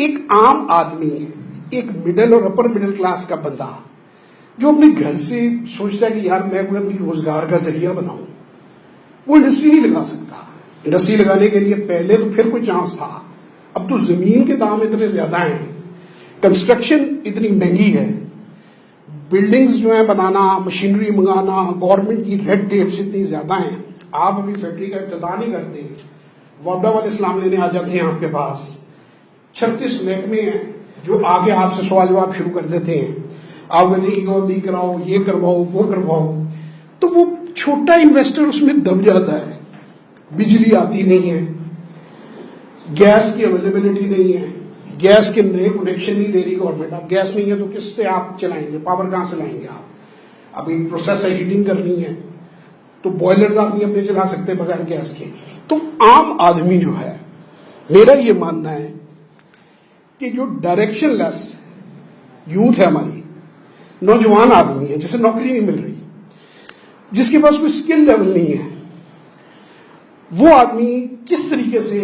एक आम आदमी, एक मिडिल और अपर मिडिल क्लास का बंदा जो अपने घर से सोचता है कि यार मैं कोई अपनी रोजगार का जरिया बनाऊं, वो इंडस्ट्री नहीं लगा सकता। इंडस्ट्री लगाने के लिए पहले तो फिर कोई चांस था, अब तो जमीन के दाम इतने ज्यादा हैं, कंस्ट्रक्शन इतनी महंगी है, बिल्डिंग्स जो है बनाना, मशीनरी मंगाना, गवर्नमेंट की रेड टेप्स इतनी ज्यादा हैं। आप अभी फैक्ट्री का इफ्तिताह नहीं करते, वापडा वाले इस्लाम लेने आ जाते हैं आपके पास। 36 महकमे हैं जो आगे आपसे सवाल जवाब शुरू कर देते हैं, आप कहते कराओ, ये करवाओ, वो करवाओ, तो वो छोटा इन्वेस्टर उसमें दब जाता है। बिजली आती नहीं है, गैस की अवेलेबिलिटी नहीं है, गैस के नए कनेक्शन नहीं दे रही गवर्नमेंट। अब गैस नहीं है तो किससे आप चलाएंगे, पावर कहाँ से लाएंगे आप? अब एक प्रोसेस है, हीटिंग करनी है तो बॉयलर्स आप नहीं अपने चला सकते बगैर गैस के। तो आम आदमी जो है, मेरा ये मानना है कि जो डायरेक्शन लेस यूथ है, हमारी नौजवान आदमी है जिसे नौकरी नहीं मिल रही, जिसके पास कोई स्किल लेवल नहीं है, वो आदमी किस तरीके से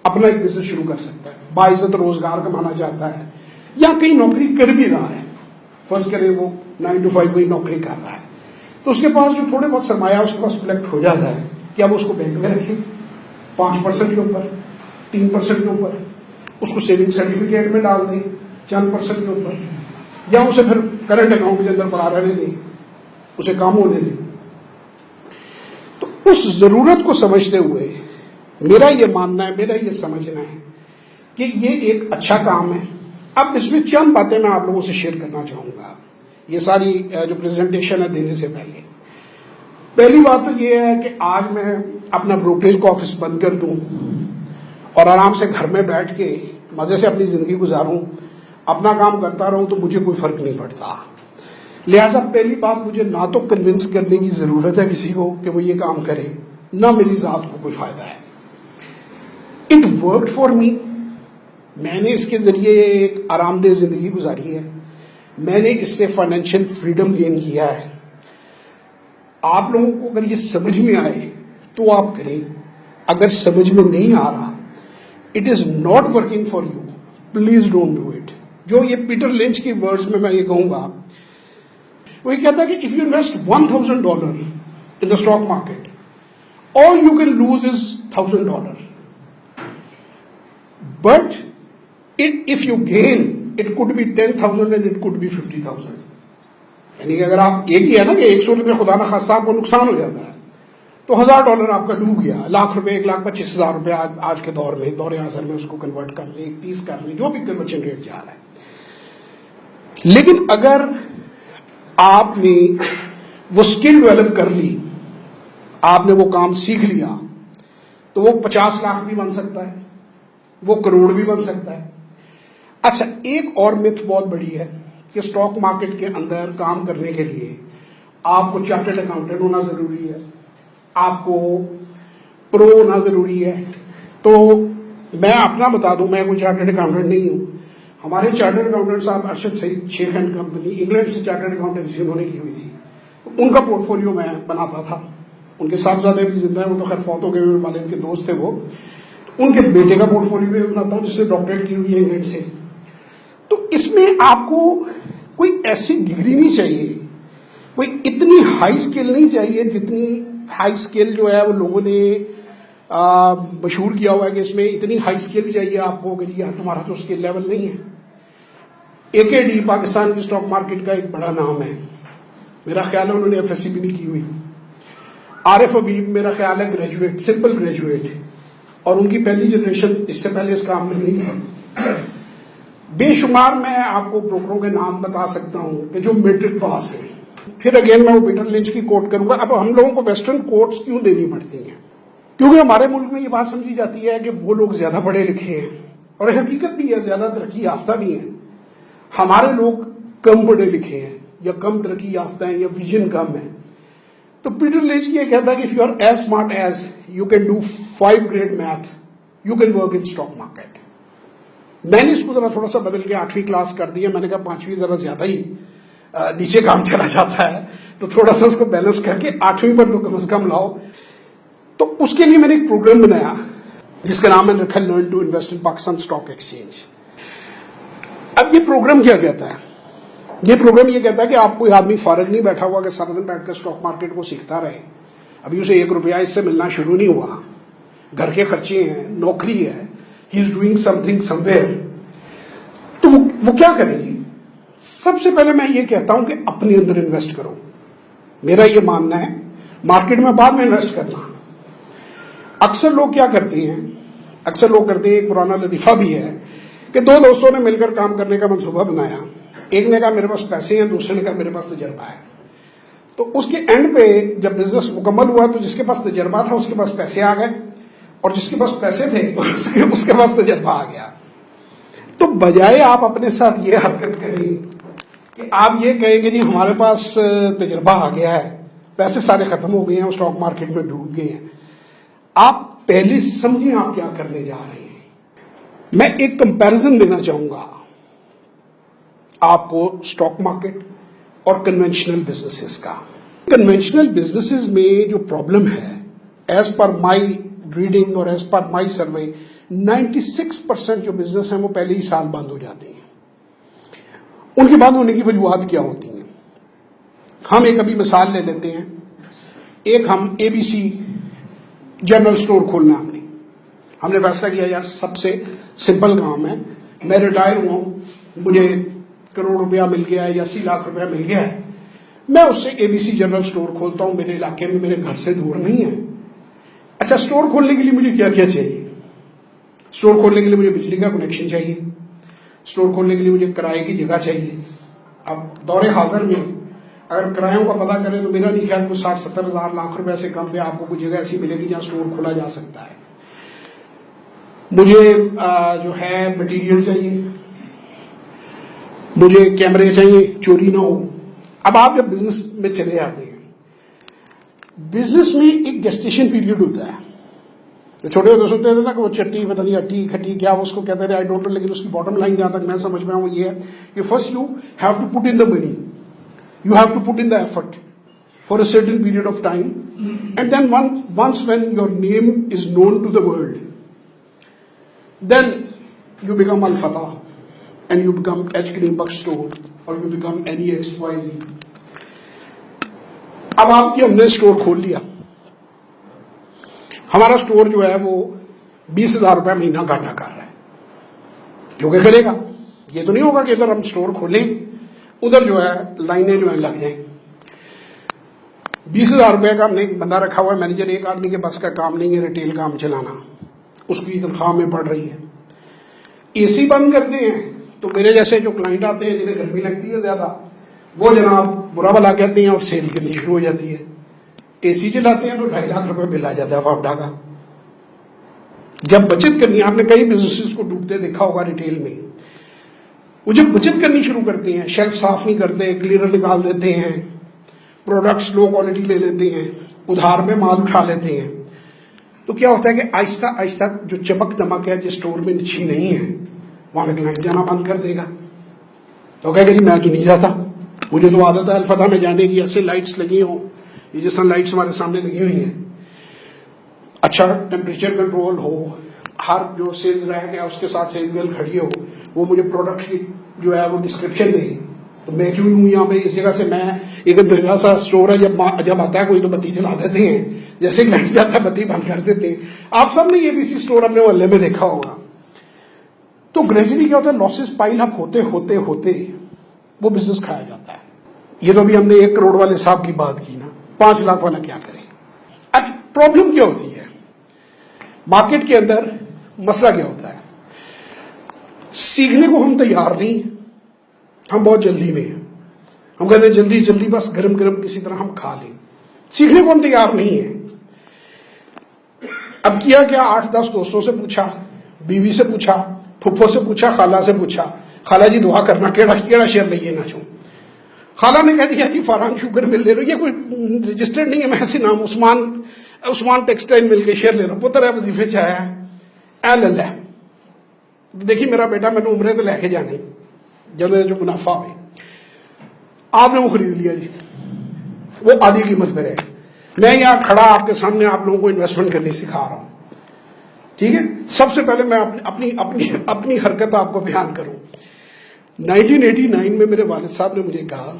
अपना एक बिजनेस शुरू कर सकता है, बाइज्जत रोजगार कमाना चाहता है या कहीं नौकरी कर भी रहा है, फर्ज करें वो 9 to 5 वही नौकरी कर रहा है, तो उसके पास जो थोड़े बहुत सरमाया उसके पास कलेक्ट हो जाता है, क्या वो उसको बैंक में रखें 5% के ऊपर, 3% के ऊपर, उसको सेविंग सर्टिफिकेट में डाल दें 4% के ऊपर, या उसे फिर करंट अकाउंट के अंदर पड़ा रहने दें, उसे काम होने दें। तो उस जरूरत को समझते हुए मेरा ये मानना है, मेरा ये समझना है कि ये एक अच्छा काम है। अब इसमें चंद बातें मैं आप लोगों से शेयर करना चाहूँगा, ये सारी जो प्रेजेंटेशन है देने से पहले। पहली बात तो ये है कि आज मैं अपना ब्रोकरेज का ऑफिस बंद कर दूं और आराम से घर में बैठ के मज़े से अपनी ज़िंदगी गुजारूं, अपना काम करता रहूं, तो मुझे कोई फ़र्क नहीं पड़ता। लिहाजा पहली बात, मुझे ना तो कन्विंस करने की ज़रूरत है किसी को कि वो ये काम करे, ना मेरी ज़ात को कोई फ़ायदा है। इट वर्कड फॉर मी, मैंने इसके ज़रिए एक आरामदेह ज़िंदगी गुजारी है, मैंने इससे फाइनेंशियल फ्रीडम गेन किया है। आप लोगों को अगर ये समझ में आए तो आप करें, अगर समझ में नहीं आ रहा, it is not working for you, please don't do it. जो ये पीटर लिंच की वर्ड्स में मैं ये कहूँगा, वो ये कहता है कि if you invest $1,000 in the stock market, all you can lose is $1,000, but if you gain it could be 10,000 and it could be 50,000। यानी कि अगर आप एक ही है ना कि 100 रुपये खुदा ना खासा आपको नुकसान हो जाता है, तो $1,000 आपका डूब गया, लाख रुपए, 1,25,000 रुपये आज के दौर में, दौरे असर में उसको कन्वर्ट कर ले, 30 कर ले, जो भी कन्वर्जन रेट जा रहा है। लेकिन अगर आपने वो स्किल डेवलप कर ली, आपने वो काम सीख लिया, तो वो 50 लाख भी बन सकता है, वो करोड़ भी बन सकता है। अच्छा, एक और मिथ बहुत बड़ी है कि स्टॉक मार्केट के अंदर काम करने के लिए आपको चार्टर्ड अकाउंटेंट होना जरूरी है, आपको प्रो होना जरूरी है। तो मैं अपना बता दूं, मैं कोई चार्टर्ड अकाउंटेंट नहीं हूं। हमारे चार्टर्ड अकाउंटेंट साहब Arshad Saeed Shaikh and company, England से चार्टर्ड अकाउंटेंसी उन्होंने की हुई थी, उनका पोर्टफोलियो मैं बनाता था। उनके साहबजादे भी जिंदा है, वो तो खैर फौत हो गए, वाले के दोस्त थे वो। उनके बेटे का पोर्टफोलियो भी बनाता हूँ जिसने डॉक्टरेट की हुई है इंग्लैंड से। तो इसमें आपको कोई ऐसी डिग्री नहीं चाहिए, कोई इतनी हाई स्किल नहीं चाहिए जितनी हाई स्किल जो है वो लोगों ने मशहूर किया हुआ है कि इसमें इतनी हाई स्किल चाहिए आपको कि यार तुम्हारा तो स्किल लेवल नहीं है। AKD पाकिस्तान की स्टॉक मार्केट का एक बड़ा नाम है, मेरा ख्याल है उन्होंने FSC भी नहीं की हुई। आरिफ हबीब मेरा ख्याल है ग्रेजुएट, सिंपल ग्रेजुएट, और उनकी पहली जनरेशन इससे पहले इस काम में नहीं थी। बेशुमार मैं आपको ब्रोकरों के नाम बता सकता हूं कि जो मैट्रिक पास है। फिर अगेन मैं वो पीटर लिंच की कोट करूंगा। अब हम लोगों को वेस्टर्न कोट्स क्यों देनी पड़ती हैं? क्योंकि हमारे मुल्क में ये बात समझी जाती है कि वो लोग ज्यादा पढ़े लिखे हैं, और हकीकत भी है, ज्यादा तरक्की याफ्ता भी हैं। हमारे लोग कम पढ़े लिखे हैं या कम तरक्की याफ्ता हैं या विजन कम है। तो पीटर लिंच ये कहता है कि if you are as smart as you can do 5 grade math, you can work in stock market. मैंने इसको जरा थोड़ा सा बदल के 8वीं क्लास कर दिया। मैंने कहा 5वीं जरा ज्यादा ही नीचे काम चला जाता है, तो थोड़ा सा उसको बैलेंस करके 8वीं पर तो कम से कम लाओ। तो उसके लिए मैंने एक प्रोग्राम बनाया जिसका नाम है रखा learn to invest in Pakistan stock exchange. अब ये प्रोग्राम क्या कहता है? ये प्रोग्राम ये कहता है कि आप कोई आदमी फारग नहीं बैठा हुआ कि सारा दिन बैठकर स्टॉक मार्केट को सीखता रहे। अभी उसे 1 रुपया इससे मिलना शुरू नहीं हुआ, घर के खर्चे हैं, नौकरी है, he is doing something somewhere. तो वो क्या करेगी? सबसे पहले मैं ये कहता हूं कि अपने अंदर इन्वेस्ट करो। मेरा ये मानना है, मार्केट में बाद में इन्वेस्ट करना। अक्सर लोग क्या करते हैं, एक पुराना लतीफा भी है कि 2 दोस्तों ने मिलकर काम करने का मंसूबा बनाया। एक ने कहा मेरे पास पैसे हैं, दूसरे ने कहा मेरे पास तजर्बा है। तो उसके एंड पे जब बिजनेस मुकम्मल हुआ तो जिसके पास तजर्बा था उसके पास पैसे आ गए, और जिसके पास पैसे थे उसके पास तजर्बा आ गया। तो बजाय आप अपने साथ ये हरकत करें कि आप ये कहेंगे जी हमारे पास तजर्बा आ गया है, पैसे सारे खत्म हो गए हैं, स्टॉक मार्केट में डूब गए हैं, आप पहले समझिए आप क्या करने जा रहे हैं। मैं एक कंपैरिजन देना चाहूंगा आपको स्टॉक मार्केट और कन्वेंशनल बिजनेसेस का। कन्वेंशनल बिजनेसेस में जो प्रॉब्लम है, एज पर माई रीडिंग और एज पर माई सर्वे, 96% जो बिजनेस हैं वो पहले ही साल बंद हो जाते हैं। उनके बंद होने की वजूहत क्या होती हैं? हम एक अभी मिसाल ले लेते हैं, एक हम ABC जनरल स्टोर खोलना हमने फैसला किया यार सबसे सिंपल काम है, मैं रिटायर हुआ हूँ, मुझे करोड़ रुपया मिल गया है या 80 लाख रुपया मिल गया है, मैं उससे ABC जनरल स्टोर खोलता हूँ, मेरे इलाके में, मेरे घर से दूर नहीं है। अच्छा, स्टोर खोलने के लिए मुझे क्या क्या चाहिए? स्टोर खोलने के लिए मुझे बिजली का कनेक्शन चाहिए, स्टोर खोलने के लिए मुझे किराए की जगह चाहिए। अब दौरे हाजिर में अगर किरायों का पता करें तो मेरा नहीं ख्याल को 60-70 हज़ार लाख रुपए से कम पे आपको कोई जगह ऐसी मिलेगी जहाँ स्टोर खोला जा सकता है। मुझे जो है मटीरियल चाहिए, मुझे कैमरे चाहिए, चोरी ना हो। अब आप जब बिजनेस में चले जाते हैं, बिजनेस में एक गेस्टेशन पीरियड होता है। तो छोटे होते सुनते थे ना कि वो चट्टी पता नहीं अट्टी खट्टी क्या वो उसको कहते थे, आई डोंट नो, लेकिन उसकी बॉटम लाइन जहां तक मैं समझ में आऊँ ये है कि first you have to put in the money, you have to put in the effort for a certain period of time, and then once when your name is known to the world, then you become Al-Fatah and you become H. Greenberg Store or you become any XYZ. अब आपकी हमने store खोल लिया, हमारा store जो है वो 20,000 रुपये महीना घाटा कर रहा है, जो क्या करेगा? ये तो नहीं होगा कि इधर हम स्टोर खोलें उधर जो है लाइनें जो है लग जाएं। 20,000 रुपये का हमने एक बंदा रखा हुआ है मैनेजर, एक आदमी के बस का काम नहीं है रिटेल काम चलाना, उसकी तनख्वाह में पड़ रही है। AC बंद करते हैं तो मेरे जैसे जो क्लाइंट आते हैं जिन्हें गर्मी लगती है ज़्यादा, वो जनाब बुरा भला कहते हैं और सेल करनी शुरू हो जाती है। AC चलाते हैं तो 2.5 लाख रुपये बिल आ जाता है फावड़ा का। जब बचत करनी है, आपने कई बिजनेसेस को डूबते देखा होगा रिटेल में, वो जब बचत करनी शुरू करते हैं, शेल्फ साफ नहीं करते, क्लीनर निकाल देते हैं, प्रोडक्ट्स लो क्वालिटी ले लेते हैं, उधार में माल उठा लेते हैं, तो क्या होता है कि आहिस्ता आहिस्ता जो चमक दमक है जिस स्टोर में अच्छी नहीं है वहां पे क्लाइंट जाना बंद कर देगा। तो कहेगा जी मैं तो नहीं जाता, मुझे तो आदत है अल-फतह में जाने की, ऐसे लाइट्स लगी हो, ये जिस तरह लाइट्स हमारे सामने लगी हुई हैं, अच्छा टेम्परेचर कंट्रोल हो, हर जो सेल्स रह गया उसके साथ सेल्स गर्ल खड़ी हो, वो मुझे प्रोडक्ट की जो है वो डिस्क्रिप्शन दे, तो मैं क्यों लूँ यहाँ पे? इस जगह से मैं एक अंधेरा सा स्टोर है, जब आता है कोई तो बत्ती जला देते हैं, जैसे लाइट जाता है बत्ती बंद कर देते हैं। आप सब ने ABC स्टोर अपने मोहल्ले में देखा होगा। तो ग्रेजुअली क्या होता है, लॉसेस पाइल अप होते होते होते वो बिजनेस खाया जाता है। ये तो अभी हमने 1 करोड़ वाले साहब की बात की ना, 5 लाख वाला क्या करें? अब प्रॉब्लम क्या होती है मार्केट के अंदर? मसला क्या होता है? सीखने को हम तैयार नहीं, हम बहुत जल्दी में हैं, हम कहते हैं जल्दी जल्दी बस गरम गरम किसी तरह हम खा लें, सीखने को हम तैयार नहीं है। अब किया क्या, 8-10 दोस्तों से पूछा, बीवी से पूछा, फुफ्फो से पूछा, खाला से पूछा, खाला जी दुआ करना केड़ा शेयर लइए ना छू। खाला ने कह दिया जी फरहान शुगर मिल ले लो, ये कोई रजिस्टर्ड नहीं है, मैं ऐसे नाम उस्मान टेक्सटाइल मिल के शेयर ले लो, पुत्र है वजीफे च आया है लल्ला, देखिए मेरा बेटा मैंने उम्रे तो लैके जाने जब जो मुनाफा हो, आपने वो खरीद लिया जी, वो आधी कीमत पे रहे। मैं यहाँ खड़ा आपके सामने आप लोगों को इन्वेस्टमेंट करनी सिखा रहा हूँ, ठीक है, सबसे पहले मैं अपनी अपनी अपनी हरकत आपको बयान करूं। 1989 में मेरे वालिद साहब ने मुझे कहा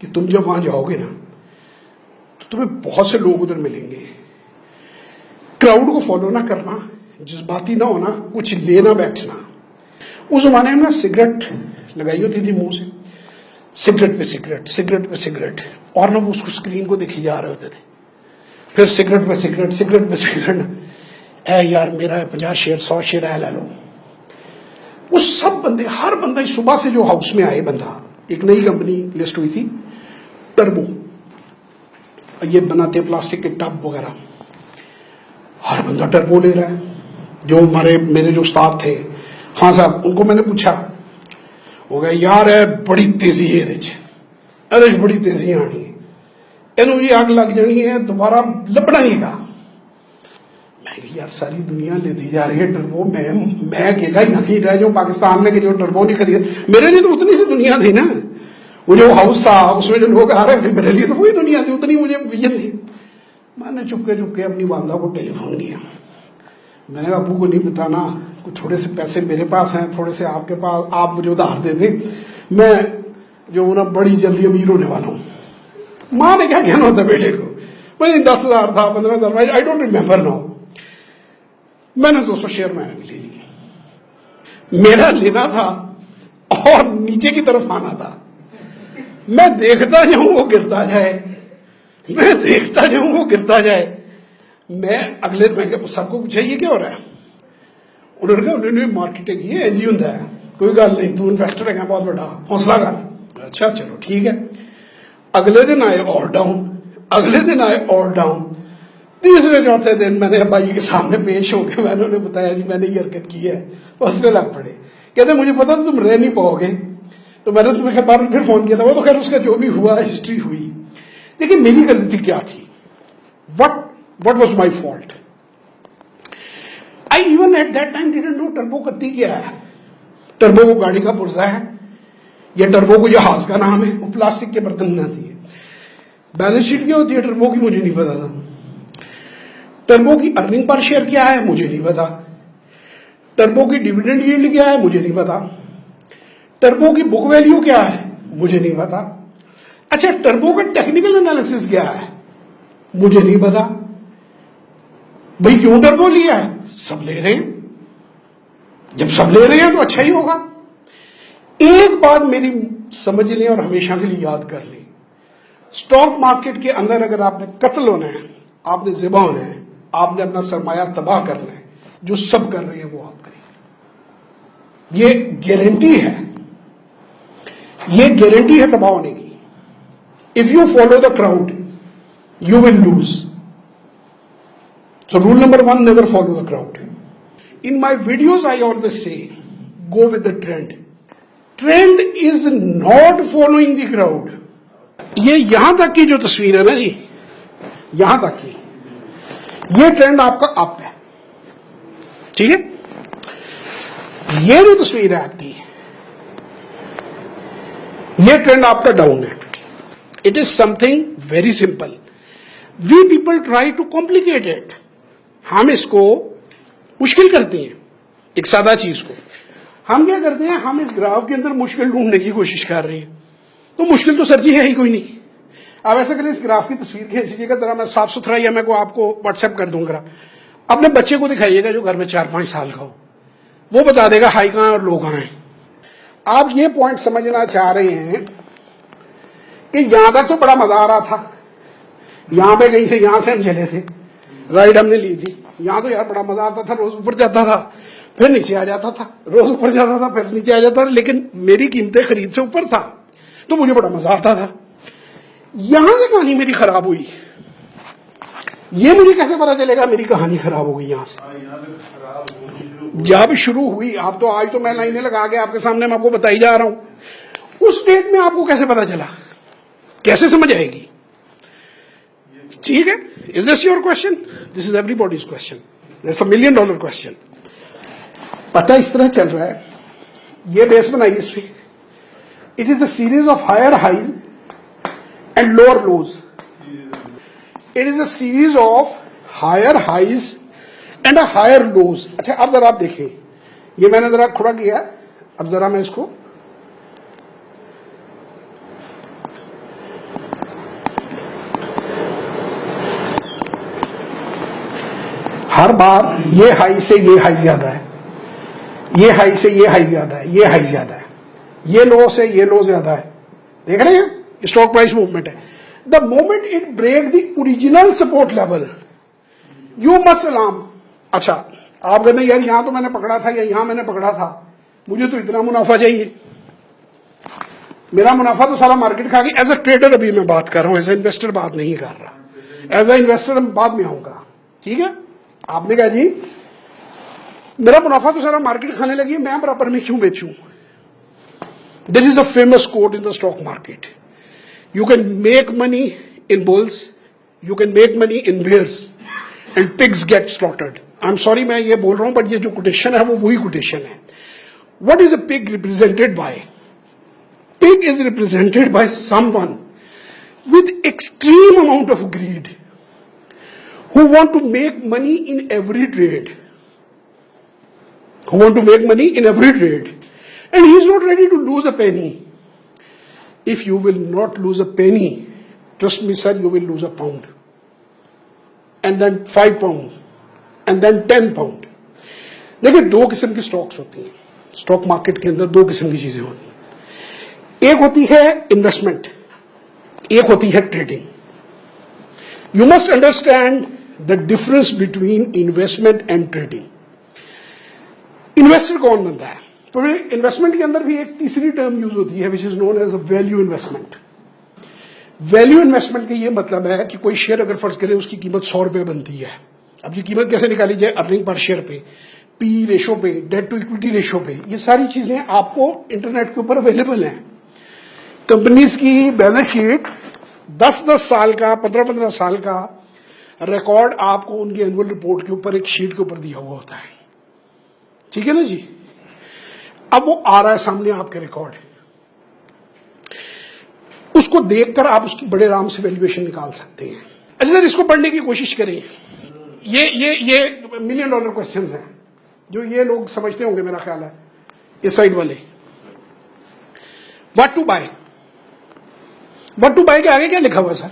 कि तुम जब वहां जाओगे ना तो तुम्हें बहुत से लोग उधर मिलेंगे, क्राउड को फॉलो ना करना, जज्बाती ना होना, कुछ लेना बैठना। उस जमाने में सिगरेट लगाई होती थी मुंह से, सिगरेट पे सिगरेट, सिगरेट पे सिगरेट, और ना वो उसको स्क्रीन को देखी जा रहे होते थे, फिर सिगरेट पे सिगरेट, सिगरेट पे सिगरेट। ऐ यार मेरा 50 शेयर 100 शेयर है, ले लो। वो सब बंदे, हर बंदा सुबह से जो हाउस में आए बंदा, एक नई कंपनी लिस्ट हुई थी टर्बो, ये बनाते प्लास्टिक के टब वगैरह, हर बंदा टर्बो ले रहा है। जो मेरे जो उस्ताद थे खान साहब, उनको मैंने पूछा, हो गया यार है बड़ी तेजी है अरे बड़ी तेजी आनी है, इनू जी अग लग जानी है, दोबारा लभना नहीं था। मैं यार सारी दुनिया लेती जा रही है टर्बो, मैं अकेला ही नहीं रह जाऊं पाकिस्तान में कि जो टर्बो नहीं खरीद। मेरे लिए तो उतनी सी दुनिया थी ना, वो जो हाउस था उसमें जो लोग आ रहे थे, मेरे लिए तो वही दुनिया थी, उतनी मुझे विजन थी। मैंने चुपके अपनी वालदा को टेलीफोन किया, मैंने कहा अबू को नहीं बताना, कुछ थोड़े से पैसे मेरे पास हैं, थोड़े से आपके पास, आप मुझे उधार दे दें, मैं जो ना बड़ी जल्दी अमीर होने वाला हूँ। माँ ने क्या कहना होता बेटे को, भाई 10,000 था, 15,000, आई डोंट रिमेम्बर नाउ। मैंने 200 शेयर मैंने ले ली, मेरा लेना था और नीचे की तरफ आना था। मैं देखता जाऊं वो गिरता जाए, मैं देखता जाऊं वो गिरता जाए। मैं अगले मैं सबको पूछा ये क्या हो रहा है, उन्होंने कहा उन्होंने मार्केटिंग की है, एनजीओ है, कोई गल नहीं, तू इन्वेस्टर है बहुत बड़ा, हौसला कर। अच्छा चलो ठीक है। अगले दिन आए और डाउन, अगले दिन आए और डाउन, तीसरे चौथे दिन मैंने भाई के सामने पेश होकर मैंने उन्हें बताया जी मैंने ये हरकत की है, हौसले लग पड़े। कहते मुझे पता था तुम रह नहीं पाओगे, तो मैंने तुम्हें बार फिर फोन किया था। वो तो खैर उसका जो भी हुआ हिस्ट्री हुई, लेकिन मेरी गलती क्या थी, what was my fault? I even at that time didn't know turbo करती क्या है। टर्बो वो गाड़ी का पुर्जा है, या टर्बो को जहाज का नाम है, वो प्लास्टिक के बर्तन बनाती है। बैलेंस शीट क्या होती है टर्बो की, मुझे नहीं पता था। टर्बो की अर्निंग पर शेयर क्या है, मुझे नहीं पता। टर्बो की डिविडेंड यील्ड क्या है, मुझे नहीं पता। टर्बो की बुक वैल्यू क्या है, मुझे नहीं पता। अच्छा टर्बो का टेक्निकल एनालिसिस क्या है, मुझे नहीं पता। भाई क्यों टर्बो लिया है, सब ले रहे हैं, जब सब ले रहे हैं तो अच्छा ही होगा। एक बात मेरी समझ लें और हमेशा के लिए याद कर लें, स्टॉक मार्केट के अंदर अगर आपने कत्ल होना है, आपने ज़िबा होना है, आपने अपना सरमाया तबाह करना है, जो सब कर रहे हैं वो आप करें। ये गारंटी है, ये गारंटी है तबाह होने की। If you follow the crowd you will lose. So rule number 1, never follow the crowd. In my videos I always say, go with the trend. Trend is not following the crowd. ये यहां तक की जो तस्वीर है ना जी, यहां तक की, ये ट्रेंड आपका अप है, ठीक है। ये जो तस्वीर है आपकी, ये ट्रेंड आपका डाउन है। It is something very simple. We people try to complicate it. हम इसको मुश्किल करते हैं, एक सादा चीज को हम क्या करते हैं, हम इस ग्राफ के अंदर मुश्किल ढूंढने की कोशिश कर रहे हैं। तो मुश्किल तो सर जी है ही कोई नहीं। आप ऐसा करें, इस ग्राफ की तस्वीर खींच लीजिएगा जरा, मैं साफ सुथरा या मैं को आपको व्हाट्सएप कर दूंगा। अपने बच्चे को दिखाइएगा जो घर में 4-5 साल का हो, वो बता देगा हाई कहां और लो कहां है। आप ये पॉइंट समझना चाह रहे हैं कि यहां तक तो बड़ा मजा आ रहा था, यहां पे कहीं से यहां से हम चले थे, राइड हमने ली थी, यहां तो यार बड़ा मजा आता था, रोज ऊपर जाता था फिर नीचे आ जाता था, रोज ऊपर जाता था फिर नीचे आ जाता था, लेकिन मेरी कीमतें खरीद से ऊपर था तो मुझे बड़ा मजा आता था। यहां से कहानी मेरी खराब हुई, ये मुझे कैसे पता चलेगा मेरी कहानी खराब हो गई यहां से? जब शुरू हुई, आप तो आज तो मैं लाइनें लगा के आपके सामने मैं आपको बताई जा रहा हूं, उस डेट में आपको कैसे पता चला, कैसे समझ आएगी? ठीक है, is this your question? This is everybody's question, it's $1 million question. पता इस तरह चल रहा है, ये बेस बनाइए इस पे। It is a series of higher highs and lower lows. It is a series of higher highs and a higher lows. अच्छा अब जरा आप देखिए, ये मैंने जरा खुला किया, अब जरा मैं इसको हर बार ये हाई से ये हाई ज्यादा है, ये हाई से ये हाई ज्यादा है, ये हाई ज्यादा है, ये लो से ये लो ज्यादा है। देख रहे हैं, स्टॉक प्राइस मूवमेंट है। The moment it break the original support level you must alarm. अच्छा आप कहते हैं यार यहां तो मैंने पकड़ा था या यहां मैंने पकड़ा था, मुझे तो इतना मुनाफा चाहिए। मेरा मुनाफा तो सारा मार्केट खा गई। एज अ ट्रेडर अभी मैं बात कर रहा हूं, एज अ इन्वेस्टर बात नहीं कर रहा। एज अ इन्वेस्टर बाद में आऊंगा, ठीक है। आपने कहा जी मेरा मुनाफा तो सारा मार्केट खाने लगी है, मैं बराबर में क्यों बेचूं? This is the famous quote in the stock market, you can make money in bulls, you can make money in bears and pigs get slaughtered. I am sorry मैं ये बोल रहा हूं, बट ये जो कोटेशन है वो वही कोटेशन है। What is a pig represented by? Pig is represented by someone with extreme amount of greed, who want to make money in every trade, who want to make money in every trade, and he is not ready to lose a penny. If you will not lose a penny, trust me sir, you will lose a pound, and then 5 pound, and then 10 pound. देखिए दो किस्म की stocks होती हैं stock market के अंदर, दो किस्म की चीजें होती हैं। एक होती है इन्वेस्टमेंट, एक होती है trading. You must understand the difference between investment and trading. Investor कौन बनता है? तो इन्वेस्टमेंट के अंदर भी एक तीसरी टर्म यूज होती है which is known as a value investment. Value investment का ये मतलब है कि कोई शेयर अगर फर्ज करें उसकी कीमत 100 रुपए बनती है, अब ये कीमत कैसे निकाली जाए? अर्निंग पर शेयर पे, पी रेशो पे, डेट टू इक्विटी रेशो पे, ये सारी चीजें आपको इंटरनेट के ऊपर अवेलेबल हैं। कंपनीज की बैलेंस शीट 10-10 साल का, 15-15 साल का रिकॉर्ड आपको उनकी एनुअल रिपोर्ट के ऊपर एक शीट के ऊपर दिया हुआ होता है, ठीक है ना जी। अब वो आ रहा है सामने आपके रिकॉर्ड, उसको देखकर आप उसकी बड़े आराम से वैल्यूएशन निकाल सकते हैं। अच्छा सर इसको पढ़ने की कोशिश करें, ये $1 मिलियन क्वेश्चंस हैं जो ये लोग समझते होंगे मेरा ख्याल है, इस साइड वाले। What to buy, what to buy के आगे क्या लिखा हुआ सर?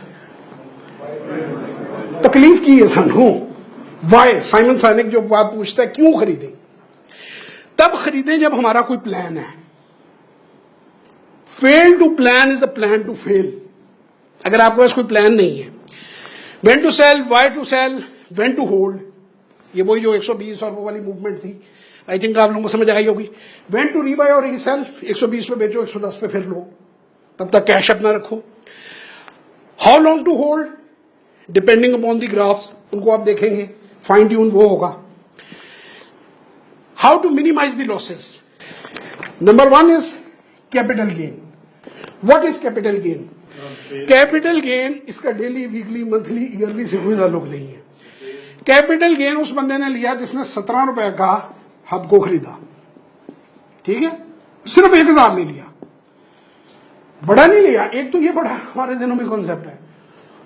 तकलीफ की है सानू, वाई। साइमन साइनिक जो बात पूछता है क्यों खरीदें, तब खरीदें जब हमारा कोई प्लान है। Fail to plan is a plan to fail. अगर आपके पास कोई प्लान नहीं है, when to sell, why to sell, when to hold, ये वही जो 120 और वो वाली मूवमेंट थी, आई थिंक आप लोगों को समझ आई होगी। व्हेन टू रीबाय और रीसेल, 120 पे बेचो, 110 पे फिर लो, तब तक कैश अपना रखो। How long to hold, depending upon the graphs, उनको आप देखेंगे, फाइन ट्यून वो होगा। How to minimize the losses, number 1 is capital gain. What is capital gain? Capital gain इसका डेली, वीकली, मंथली, ईयरली से कोई ताल्लुक नहीं है। कैपिटल गेन उस बंदे ने लिया जिसने 17 रुपए का हब को खरीदा, ठीक है, सिर्फ 1000 ने लिया, बड़ा नहीं लिया। एक तो ये बड़ा हमारे दिनों में कॉन्सेप्ट है,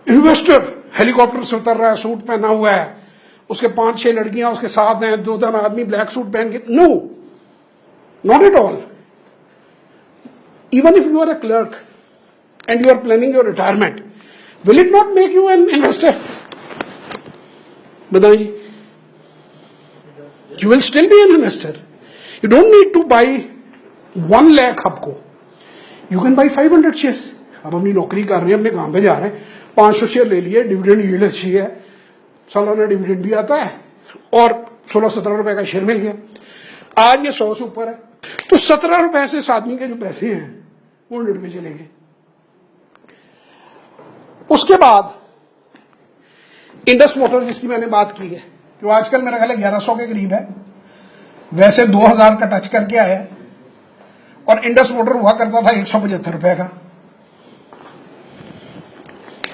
इन्वेस्टर हेलीकॉप्टर से उतर रहा है, सूट पहना हुआ है, उसके 5-6 लड़कियां उसके साथ हैं, 2-3 आदमी ब्लैक सूट पहन के। No, not at all. Even if you are a clerk and you are planning your retirement, will it not make you an investor? बताएं जी। You will still be an investor. You don't need to buy 1 lakh आपको, you can buy 500 shares. अब अपनी नौकरी कर रहे हैं, अपने काम पे जा रहे हैं, 500 शेयर ले लिए, डिविडेंड यील्ड अच्छी है, सालाना डिविडेंड भी आता है, और 16-17 रुपए का शेयर मिल गया। आज ये 100 से ऊपर है, तो 17 रुपए से इस आदमी के जो पैसे हैं वो 100 रुपए चले गए। उसके बाद इंडस मोटर जिसकी मैंने बात की है, जो आजकल मेरा ख्याल है 1100 के करीब है, वैसे 2000 का टच करके आया, और इंडस मोटर हुआ करता था 175 रुपए का,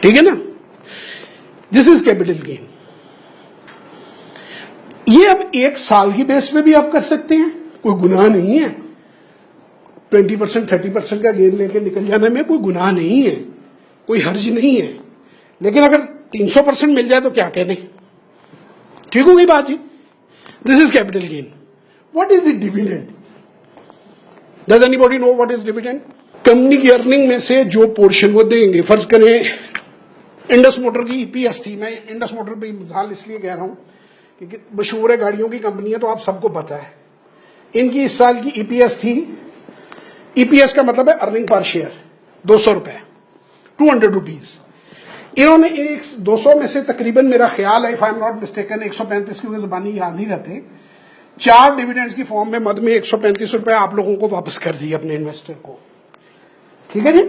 ठीक है ना। This is capital gain. ये अब 1 साल की बेस पे भी आप कर सकते हैं, कोई गुनाह नहीं है। 20%, 30% का गेन लेके निकल जाने में कोई गुनाह नहीं है, कोई हर्ज नहीं है। लेकिन अगर 300% मिल जाए तो क्या कहने, ठीक हो गई बात जी। This is capital gain. What is the dividend? Does anybody know what is dividend? Company की अर्निंग में से जो पोर्शन वो देंगे, फर्ज करें इंडस मोटर की ईपीएस थी, मैं इंडस मोटर पे मिसाल इसलिए कह रहा हूं क्योंकि मशहूर है, गाड़ियों की कंपनी है तो आप सबको पता है. इनकी इस साल की ईपीएस थी, ईपीएस का मतलब है अर्निंग पर शेयर, 200 रुपए, 200 रुपीज. इन्होंने 200 में से तकरीबन मेरा ख्याल है, if I am not mistaken, 135 की जुबानी याद नहीं रहते, 4 डिविडेंड्स की फॉर्म में मद में 135 रुपए आप लोगों को वापस कर दिए अपने इन्वेस्टर को. ठीक है जी,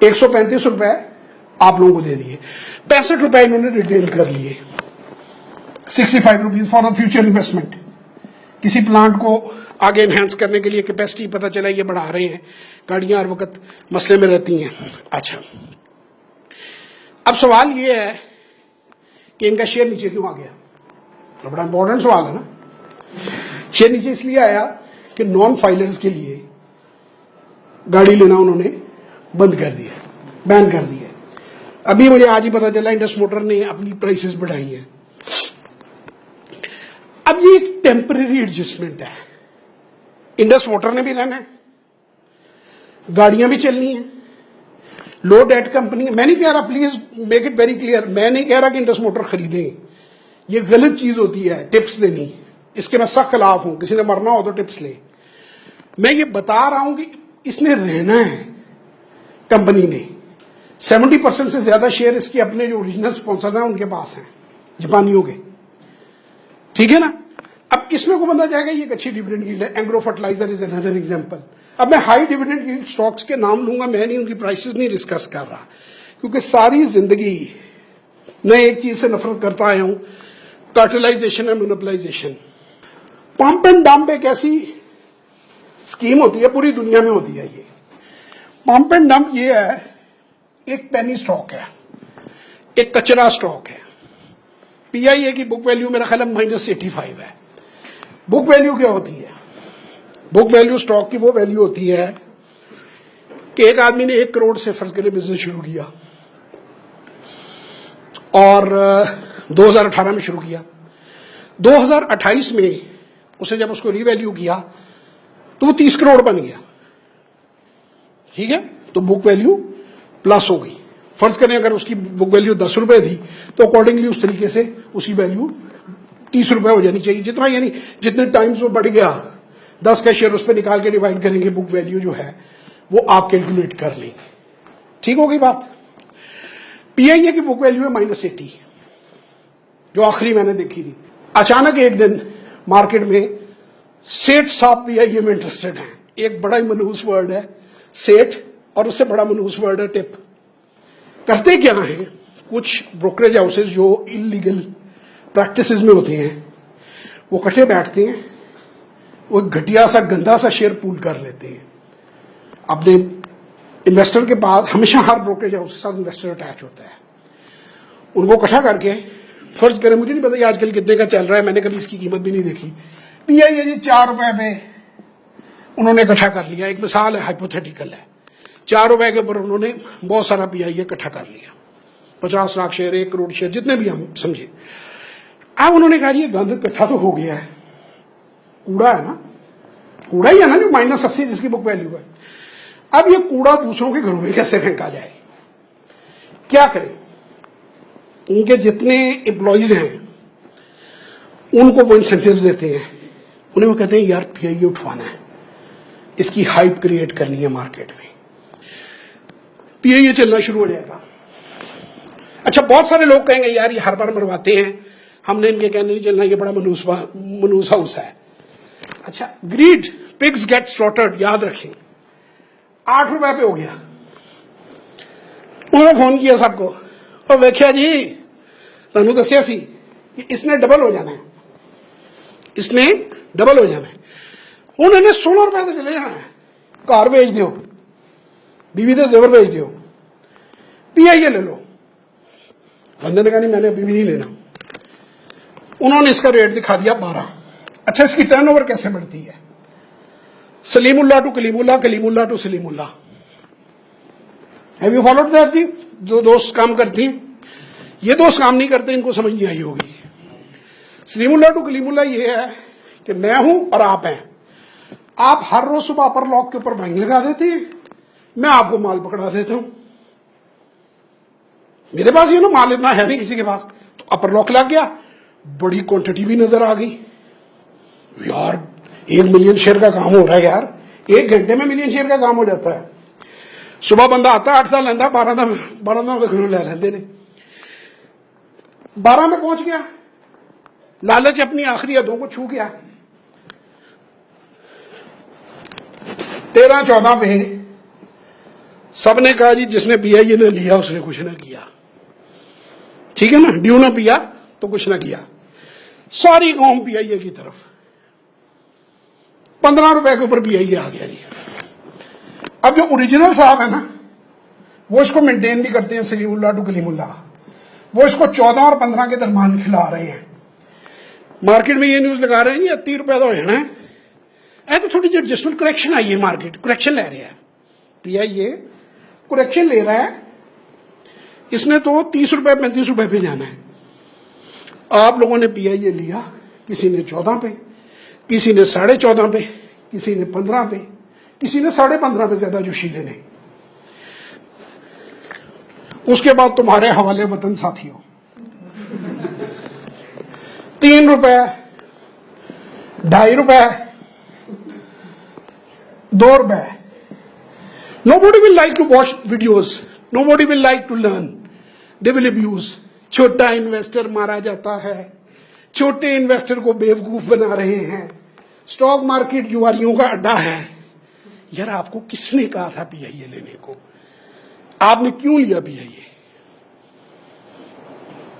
135 रुपए आप लोगों को दे दिए, 65 रुपए इन्होंने रिटेन कर लिए, 65 rupees for the future investment. किसी प्लांट को आगे एनहेंस करने के लिए कैपेसिटी पता चला ये बढ़ा रहे हैं, गाड़ियां हर वक्त मसले में रहती हैं. अच्छा, अब सवाल ये है कि इनका शेयर नीचे क्यों आ गया? तो बड़ा इंपॉर्टेंट सवाल है ना. शेयर नीचे इसलिए आया कि नॉन फाइलर्स के लिए गाड़ी लेना उन्होंने बंद कर दिया, बैन कर दिया. अभी मुझे आज ही पता चला इंडस मोटर ने अपनी प्राइसेस बढ़ाई हैं. अब ये एक टेम्परेरी एडजस्टमेंट है. इंडस मोटर ने भी रहना है, गाड़ियां भी चलनी है, लो डेट कंपनी. मैं नहीं कह रहा, please make it very clear, मैं नहीं कह रहा कि इंडस मोटर खरीदें, ये गलत चीज होती है टिप्स देनी, इसके मैं सख्त खिलाफ हूं. किसी ने मरना हो तो टिप्स ले. मैं ये बता रहा हूं कि इसने रहना है. कंपनी ने 70% से ज्यादा शेयर इसके अपने जो ओरिजिनल स्पॉन्सर हैं उनके पास हैं, जापानियों के. ठीक है ना. अब इसमें को बंदा जाएगा ये एक अच्छी डिविडेंड की. Engro fertilizer is another example. अब मैं हाई डिविडेंड की स्टॉक्स के नाम लूंगा, मैं नहीं उनकी प्राइसेस नहीं डिस्कस कर रहा, क्योंकि सारी जिंदगी मैं एक चीज से नफरत करता आया हूं, cartelisation and monopolisation. Pump and dump एक ऐसी स्कीम होती है, पूरी दुनिया में होती है. ये पंप एंड डंप ये है, एक पेनी स्टॉक है, एक कचरा स्टॉक है. पीआईए की बुक वैल्यू मेरा ख्याल -85 है. बुक वैल्यू क्या होती है? बुक वैल्यू स्टॉक की वो वैल्यू होती है कि एक आदमी ने 1 करोड़ से फर्ज करके बिजनेस शुरू किया और 2018 में शुरू किया. 2028 में उसे जब उसको रीवैल्यू किया तो वो 30 करोड़ बन गया. ठीक है, तो बुक वैल्यू प्लस हो गई. फर्ज करें अगर उसकी बुक वैल्यू 10 रुपए थी तो अकॉर्डिंगली उस तरीके से उसकी वैल्यू 30 रुपए हो जानी चाहिए. जितना यानी जितने टाइम्स वो बढ़ गया, 10 का शेयर उस पर निकाल के डिवाइड करेंगे, बुक वैल्यू जो है वो आप कैलकुलेट कर लेंगे. ठीक हो गई बात. पीआईए की बुक वैल्यू है -80, जो आखिरी मैंने देखी थी. अचानक एक दिन मार्केट में सेठ साहब पीआईए में इंटरेस्टेड हैं. एक बड़ा ही मनहूस वर्ड है सेठ, और उससे बड़ा मनहूस वर्ड है टिप. करते क्या है, कुछ ब्रोकरेज हाउसेज जो इलीगल प्रैक्टिसेस में होते हैं वो इकट्ठे बैठते हैं, वो घटिया सा गंदा सा शेयर पूल कर लेते हैं अपने इन्वेस्टर के पास. हमेशा हर ब्रोकरेज हाउस के साथ इन्वेस्टर अटैच होता है. उनको इकट्ठा करके, फर्ज करें, मुझे नहीं पता आजकल कितने का चल रहा है, मैंने कभी इसकी कीमत भी नहीं देखी. पीआईए जी 4 रुपए पे उन्होंने इकट्ठा कर लिया. एक मिसाल है, हाइपोथेटिकल है. 4 रुपए के ऊपर उन्होंने बहुत सारा पीआईए इकट्ठा कर लिया, 50 लाख शेयर, 1 करोड़ शेयर, जितने भी हम समझे. अब उन्होंने कहा ये गंद इकट्ठा तो हो गया है, कूड़ा है ना, कूड़ा ही है ना जो -80 जिसकी बुक वैल्यू है. अब ये कूड़ा दूसरों के घरों में कैसे फेंका जाए? क्या करें? उनके जितने एम्प्लॉइज हैं उनको वो इंसेंटिव्स देते हैं, उन्हें वो कहते हैं यार पीआईए उठवाना है, इसकी हाइप क्रिएट करनी है मार्केट में, पीआईए चलना शुरू हो जाएगा. अच्छा, बहुत सारे लोग कहेंगे यार ये हर बार मरवाते हैं, हमने इनके कहने नहीं चलना, ये बड़ा मनूस हाउस है. अच्छा, ग्रीड पिग्स गेट स्लॉटर्ड, याद रखें. 8 रुपए पे हो गया. उन्होंने फोन किया सबको, और वेख्या जी तनु दसिया सी कि इसने डबल हो जाना है, इसने डबल हो जाना है. उन्होंने 16 रुपए तो चले जाना है, कार बेच दो, बीवी तो जेवर बेच दो, पीआईए ले लो. बंदे ने कहा नहीं मैंने अभी भी नहीं लेना. उन्होंने इसका रेट दिखा दिया 12. अच्छा, इसकी टर्नओवर कैसे बढ़ती है? Salimullah to Kalimullah, Kalimullah to Salimullah. Have you followed that? थी जो दोस्त काम करती हैं, ये दोस्त काम नहीं करते, इनको समझ नहीं आई होगी। सलीमुल्लाह टू कलीमुल्लाह ये है कि मैं हूं और आप हैं। आप हर रोज सुबह अपर लॉक के ऊपर बाइंग लगा देते हैं, मैं आपको माल पकड़ा देता हूं। मेरे पास ये ना माल इतना है नहीं किसी के पास, तो अपर लॉक लग गया, बड़ी क्वांटिटी भी नजर आ गई। यार 1 मिलियन शेयर का काम हो रहा है यार, 1 घंटे में मिलियन शेयर का काम हो जाता है। सुबह बंदा आता 8 दा लेंदा, 12 दा ले लेंदे ने। 12 में पहुंच गया, लालच अपनी आखिरी हदों को छू गया। 13-14 पे सबने कहा जी जिसने पिया ये ना लिया उसने कुछ ना किया, ठीक है ना, ड्यू ना पिया तो कुछ ना किया। सारी कौम पीआईए की तरफ, 15 रुपए के ऊपर पीआईए आ गया जी। अब जो ओरिजिनल साहब है ना, वो इसको मेंटेन भी करते हैं, सलीमुल्लाह टू कलीमुल्लाह, वो इसको 14 और 15 के दरमियान खिला रहे हैं। मार्केट में ये न्यूज लगा रहे हैं जी 30 रुपए का हो जाना है, तो थोड़ी जी एडजस्टमेंट करेक्शन आई है, मार्केट करेक्शन ले रहा है, पीआईए करेक्शन ले रहा है, इसने तो 30 रुपए 35 रुपए पे जाना है। आप लोगों ने पीआईए लिया, किसी ने 14 पे, किसी ने 14.5 पे, किसी ने 15 पे, किसी ने 15.5 पे, ज्यादा जोशीले ने। उसके बाद तुम्हारे हवाले वतन साथियों 3 रुपए, 2.5 रुपए, 2 रुपए। Nobody will like to watch videos, nobody will like to learn, they will abuse। छोटा इन्वेस्टर मारा जाता है, छोटे इन्वेस्टर को बेवकूफ बना रहे हैं, स्टॉक मार्केट जुआरियों का अड्डा है। यार आपको किसने कहा था पीआईए लेने को? आपने क्यों लिया पीआईए?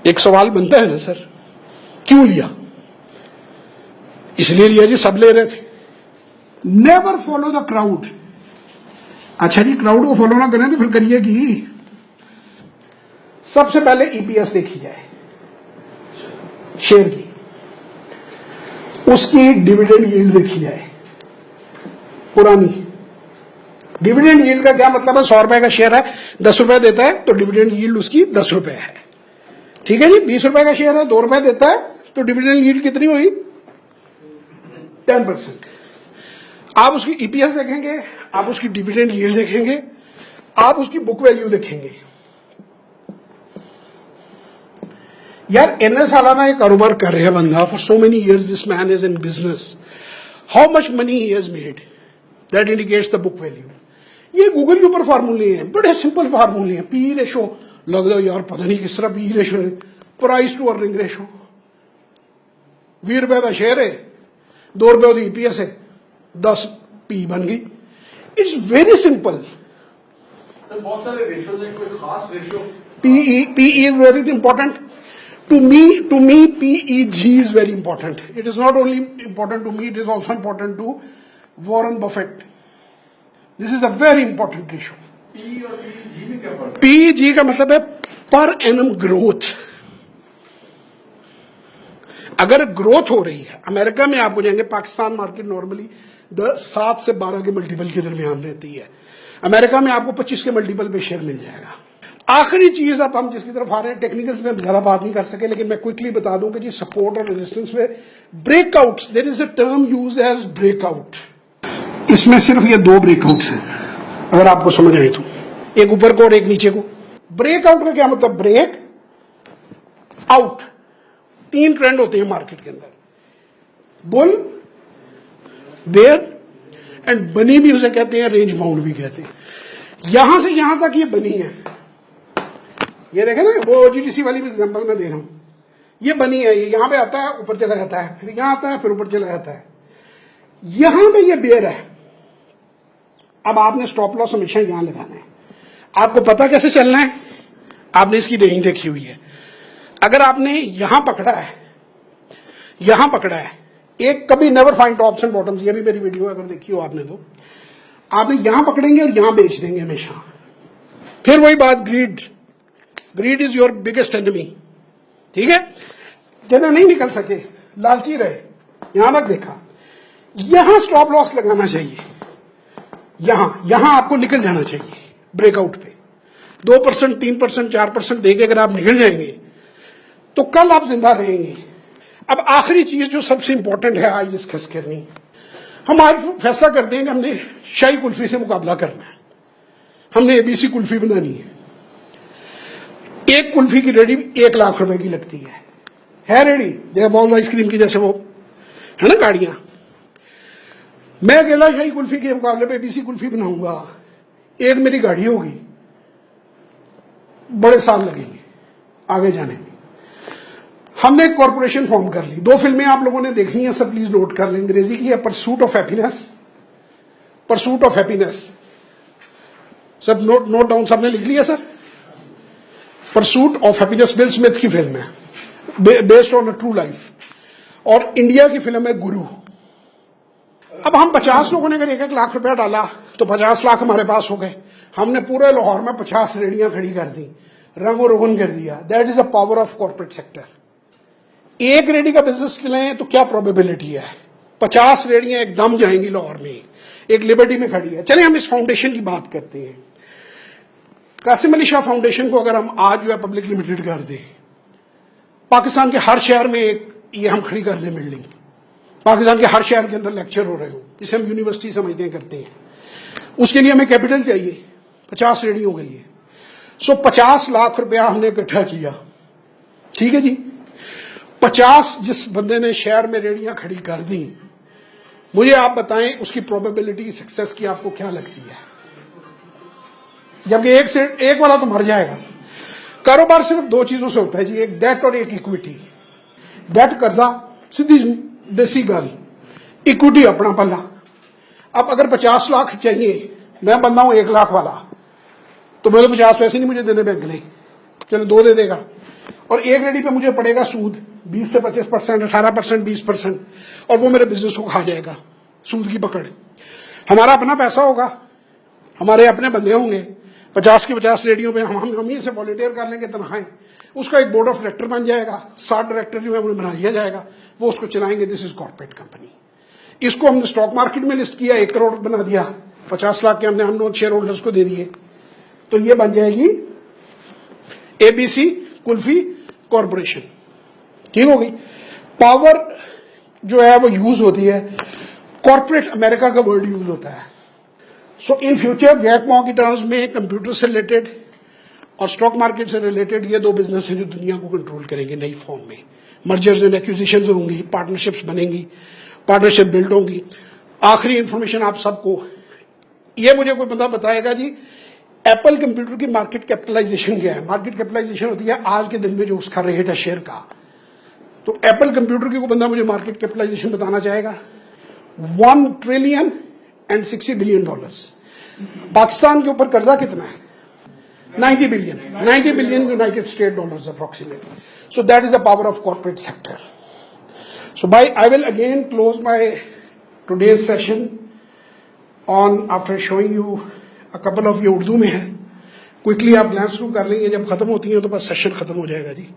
एक सवाल बनता है ना सर, क्यों लिया? इसलिए लिया जी, सब ले रहे थे। Never follow the crowd. अच्छा जी, क्राउड को फॉलो ना करें तो फिर करिए कि सबसे पहले ईपीएस देखी जाए शेयर की, उसकी डिविडेंड यील्ड देखी जाए पुरानी। डिविडेंड यील्ड का क्या मतलब है? 100 रुपए का शेयर है, 10 रुपए देता है तो डिविडेंड यील्ड उसकी 10 रुपए है, ठीक है जी। 20 रुपए का शेयर है, 2 रुपए देता है तो डिविडेंड यील्ड कितनी हुई? 10%। आप उसकी ईपीएस देखेंगे, आप उसकी डिविडेंड यील्ड देखेंगे, आप उसकी बुक वैल्यू देखेंगे। यार इतने सालाना ये कारोबार कर रहे हैं बंदा, for so many years this man is in business, how much money he has made, that indicates the book value. ये गूगल के ऊपर फार्मूले हैं, बड़े सिंपल फार्मूले हैं। पी रेशो लग रहा यार पता नहीं किस तरह पी रेशो है, प्राइस टू अर्निंग रेशो। 20 रुपए का शेयर है, 2 रुपए की ईपीएस है, 10 पी बन गई। It's very simple. बहुत सारे रेशियोज हैं, कोई खास ratio? PE is very important. To me, PEG is very important. It is not only important to me, it is also important to Warren Buffett. This is a very important ratio. PE और PEG में क्या फर्क है? PEG का मतलब है per annum growth. अगर growth हो रही है, अमेरिका में आप हो जाएंगे, पाकिस्तान मार्केट नॉर्मली 7 से 12 के मल्टीपल के दरमियान रहती है, अमेरिका में आपको 25 के मल्टीपल पे शेयर मिल जाएगा। आखिरी चीज अब हम जिसकी तरफ आ रहे हैं, टेक्निकल्स में ज्यादा बात नहीं कर सके, लेकिन मैं क्विकली बता दूं कि जी सपोर्ट और रेजिस्टेंस में breakouts, there is a term use as breakout. इसमें सिर्फ ये 2 ब्रेकआउट्स हैं अगर आपको समझ आए तो, एक ऊपर को और एक नीचे को। ब्रेकआउट का क्या मतलब? Break out. 3 ट्रेंड होते हैं मार्केट के अंदर, बुल, बेयर एंड बनी भी उसे कहते हैं, रेंज बाउंड भी कहते हैं। यहां से यहां तक ये बनी है, ये देखें ना, वो जीटीसी वाली भी एग्जांपल मैं दे रहा हूं, ये बनी है, ये यहां पे आता है, ऊपर चला जाता है, फिर यहां आता है, फिर ऊपर चला जाता है। यहां पे ये बेयर है। अब आपने स्टॉप लॉस हमेशा यहां लगाना है। आपको पता कैसे चलना है? आपने इसकी रेंज देखी हुई है। अगर आपने यहां पकड़ा है, यहां पकड़ा है, एक कभी never find tops and bottoms, ये भी मेरी वीडियो अगर देखी हो आपने तो, आपने यहां पकड़ेंगे और यहां बेच देंगे हमेशा। फिर वही बात, grid is your biggest enemy, ठीक है। जिन्हें नहीं निकल सके, लालची रहे, यहां तक देखा, यहां स्टॉप लॉस लगाना चाहिए, यहां आपको निकल जाना चाहिए ब्रेकआउट पे। 2%, 3%, 4% देके अगर आप निकल जाएंगे तो कल आप जिंदा रहेंगे। अब आखिरी चीज जो सबसे इंपॉर्टेंट है आज डिस्कस करनी, हम आज फैसला करते हैं कि हमने शाही कुल्फी से मुकाबला करना है, हमने एबीसी कुल्फी बनानी है। एक कुल्फी की रेडी 1 लाख रुपए की लगती है रेडी, जैसे बॉल आइसक्रीम की, जैसे वो है ना गाड़ियां। मैं अकेला शाही कुल्फी के मुकाबले पे एबीसी कुल्फी बनाऊंगा, एक मेरी गाड़ी होगी, बड़े साल लगेंगे आगे जाने में। हमने एक कॉर्पोरेशन फॉर्म कर ली। 2 फिल्में आप लोगों ने देखनी है, सब प्लीज नोट कर लें। अंग्रेजी की है pursuit of happiness, pursuit of happiness, सब नोट डाउन सबने लिख लिया sir. Pursuit of happiness will Smith की फिल्म है, based on a true life, और इंडिया की फिल्म है गुरु। अब हम 50 लोगों ने अगर 1-1 लाख रुपया डाला तो 50 लाख हमारे पास हो गए। हमने पूरे लाहौर में 50 रेडियां खड़ी कर दी, रंगो रोगन कर दिया। That is the power of corporate sector. एक रेडी का बिजनेस चलाएं तो क्या प्रोबेबिलिटी है, 50 रेडियां एकदम जाएंगी लाहौर में, एक लिबर्टी में खड़ी है। चलिए हम इस फाउंडेशन की बात करते हैं। कासिम अली शाह फाउंडेशन को अगर हम आज जो है पब्लिक लिमिटेड कर दें, पाकिस्तान के हर शहर में एक ये हम खड़ी कर दें बिल्डिंग, पाकिस्तान के हर शहर के अंदर लेक्चर हो रहे हो, जिसे हम यूनिवर्सिटी समझते हैं, करते हैं, उसके लिए हमें कैपिटल चाहिए 50 रेडियों के लिए। सो 50 लाख रुपया हमने इकट्ठा किया, ठीक है जी। 50 जिस बंदे ने शहर में रेडियां खड़ी कर दी, मुझे आप बताएं उसकी प्रोबेबिलिटी सक्सेस की आपको क्या लगती है? जबकि एक वाला तो मर जाएगा। कारोबार सिर्फ 2 चीजों से होता है जी, एक डेट और एक इक्विटी। डेट कर्जा, सीधी देसी गल, इक्विटी अपना पल्ला। अब अगर 50 लाख चाहिए, मैं बंदा हूं 1 लाख वाला, तो मेरे 50 वैसे नहीं मुझे देने बैंक ने, चलो 2 दे देगा, और एक रेडी पे मुझे पड़ेगा सूद 20 से 25%, 18%, 20%, और वो मेरे बिजनेस को खा जाएगा, सूद की पकड़। हमारा अपना पैसा होगा, हमारे अपने बंदे होंगे, 50 की 50 रेडियो पे हम ही से वॉलंटियर कर लेंगे तनख्वाहें, उसका एक बोर्ड ऑफ डायरेक्टर बन जाएगा, 60 डायरेक्टर जो है उन्हें बना दिया जाएगा, वो उसको चलाएंगे। This is corporate company. इसको हमने स्टॉक मार्केट में लिस्ट किया, 1 करोड़ बना दिया, 50 लाख के हमने हम लोग शेयर होल्डर्स को दे दिए, तो ये बन जाएगी एबीसी कुल्फी कॉर्पोरेशन, ठीक हो गई। पावर जो है वो यूज होती है, कॉर्पोरेट अमेरिका का वर्ड यूज होता है। सो इन फ्यूचर जैक मॉ की टर्म्स में कंप्यूटर से रिलेटेड और स्टॉक मार्केट से रिलेटेड ये 2 बिजनेस हैं जो दुनिया को कंट्रोल करेंगे नई फॉर्म में। मर्जर्स एंड एक्विजिशंस होंगी, पार्टनरशिप्स बनेंगी, पार्टनरशिप बिल्ड होंगी। आखिरी इंफॉर्मेशन आप सबको, ये मुझे कोई बंदा बताएगा जी एप्पल कंप्यूटर की मार्केट कैपिटलाइजेशन क्या है? मार्केट कैपिटलाइजेशन होती है आज के दिन में जो उसका रेट है शेयर का। तो एप्पल कंप्यूटर की कोई बंदा मुझे मार्केट कैपिटलाइजेशन बताना चाहेगा? $1 ट्रिलियन and $60 बिलियन। पाकिस्तान के ऊपर कर्जा कितना है? 90 billion. 90 billion United state dollars approximately. So that is the power of corporate sector. So I will again close my today's session on after showing you a couple of, ये उर्दू में है, quickly आप glance through कर लेंगे, जब खत्म होती है तो बस सेशन खत्म हो जाएगा जी।